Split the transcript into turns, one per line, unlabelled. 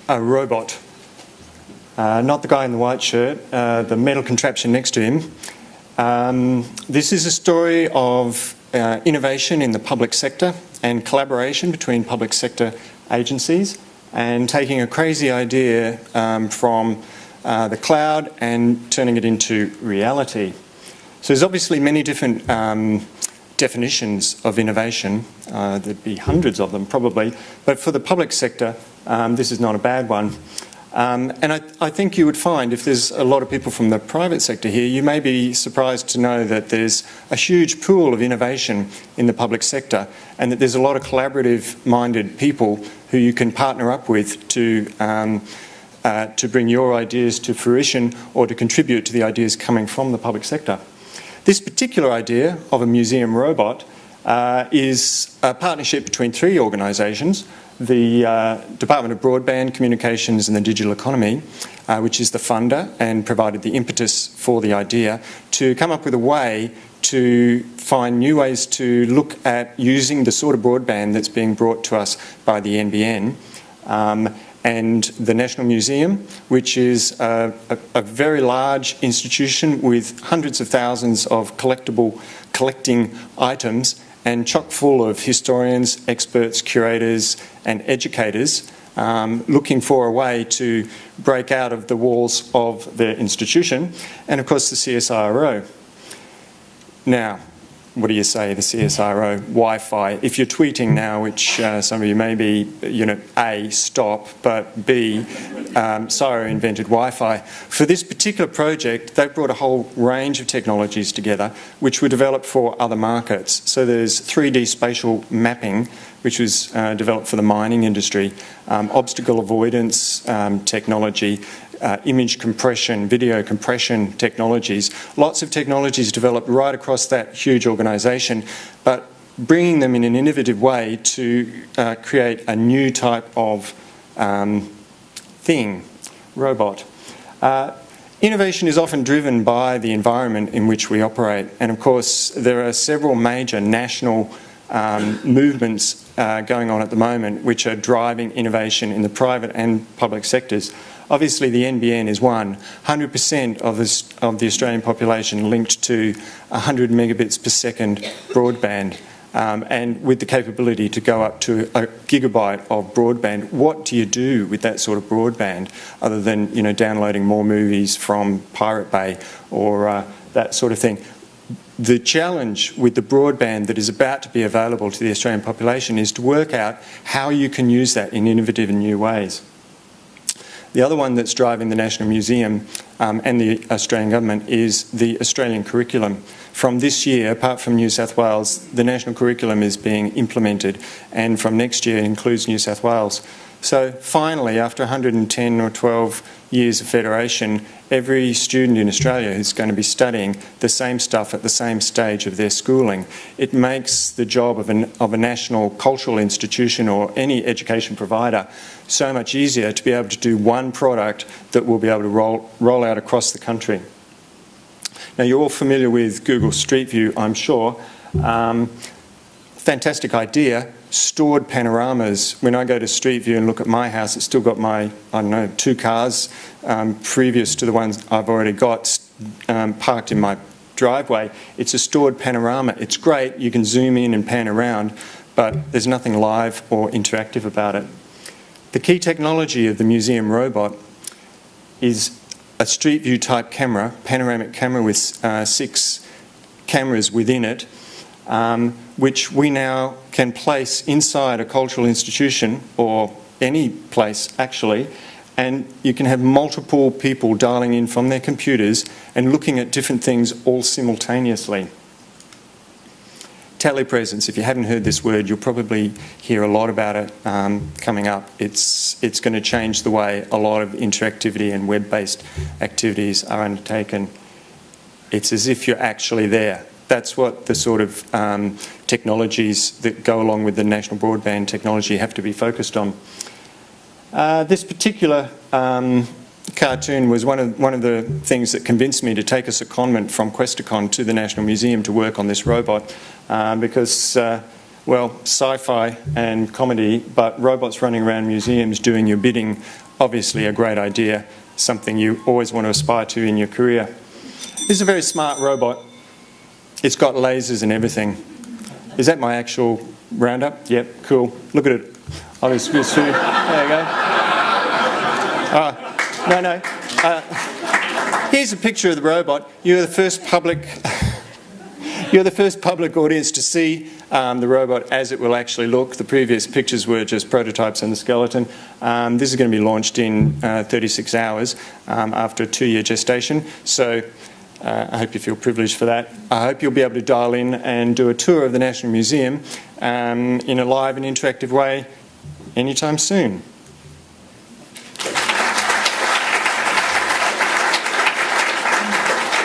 a robot. Not the guy in the white shirt, the metal contraption next to him. This is a story of innovation in the public sector and collaboration between public sector agencies, and taking a crazy idea from the cloud and turning it into reality. So there's obviously many different definitions of innovation. There'd be hundreds of them probably, but for the public sector, this is not a bad one. And I think you would find, if there's a lot of people from the private sector here, you may be surprised to know that there's a huge pool of innovation in the public sector, and that there's a lot of collaborative-minded people who you can partner up with to bring your ideas to fruition or to contribute to the ideas coming from the public sector. This particular idea of a museum robot is a partnership between three organisations: the Department of Broadband, Communications and the Digital Economy, which is the funder and provided the impetus for the idea, to come up with a way to find new ways to look at using the sort of broadband that's being brought to us by the NBN. And the National Museum, which is a very large institution with hundreds of thousands of collecting items, and chock full of historians, experts, curators and educators looking for a way to break out of the walls of their institution, and of course the CSIRO. Now, what do you say, the CSIRO? Wi-Fi. If you're tweeting now, which some of you may be, A, stop, but B, CSIRO invented Wi-Fi. For this particular project, they brought a whole range of technologies together which were developed for other markets. So there's 3D spatial mapping, which was developed for the mining industry, obstacle avoidance technology, image compression, video compression technologies. Lots of technologies developed right across that huge organisation, but bringing them in an innovative way to create a new type of robot. Innovation is often driven by the environment in which we operate, and of course there are several major national movements going on at the moment which are driving innovation in the private and public sectors. Obviously the NBN is one. 100% of the Australian population linked to 100 megabits per second broadband, and with the capability to go up to a gigabyte of broadband. What do you do with that sort of broadband other than downloading more movies from Pirate Bay or that sort of thing? The challenge with the broadband that is about to be available to the Australian population is to work out how you can use that in innovative and new ways. The other one that's driving the National Museum and the Australian Government is the Australian curriculum. From this year, apart from New South Wales, the national curriculum is being implemented, and from next year it includes New South Wales. So finally, after 110 or 12 years of federation, every student in Australia is going to be studying the same stuff at the same stage of their schooling. It makes the job of a national cultural institution or any education provider so much easier to be able to do one product that will be able to roll out across the country. Now, you're all familiar with Google Street View, I'm sure. Fantastic idea. Stored panoramas. When I go to Street View and look at my house, it's still got my, 2 cars previous to the ones I've already got parked in my driveway. It's a stored panorama. It's great. You can zoom in and pan around, but there's nothing live or interactive about it. The key technology of the museum robot is a Street View type camera, panoramic camera with 6 cameras within it, which we now can place inside a cultural institution, or any place actually, and you can have multiple people dialing in from their computers and looking at different things all simultaneously. Telepresence, if you haven't heard this word, you'll probably hear a lot about it coming up. It's going to change the way a lot of interactivity and web-based activities are undertaken. It's as if you're actually there. That's what the sort of technologies that go along with the national broadband technology have to be focused on. This particular cartoon was one of the things that convinced me to take a secondment from Questacon to the National Museum to work on this robot, because well, sci-fi and comedy, but robots running around museums doing your bidding, obviously a great idea, something you always want to aspire to in your career. This is a very smart robot. It's got lasers and everything. Is that my actual roundup? Yep, cool. Look at it. I'll just squeeze through. There you go. Here's a picture of the robot. You're the first public audience to see the robot as it will actually look. The previous pictures were just prototypes and the skeleton. This is going to be launched in 36 hours after a 2-year gestation. So I hope you feel privileged for that. I hope you'll be able to dial in and do a tour of the National Museum in a live and interactive way anytime soon.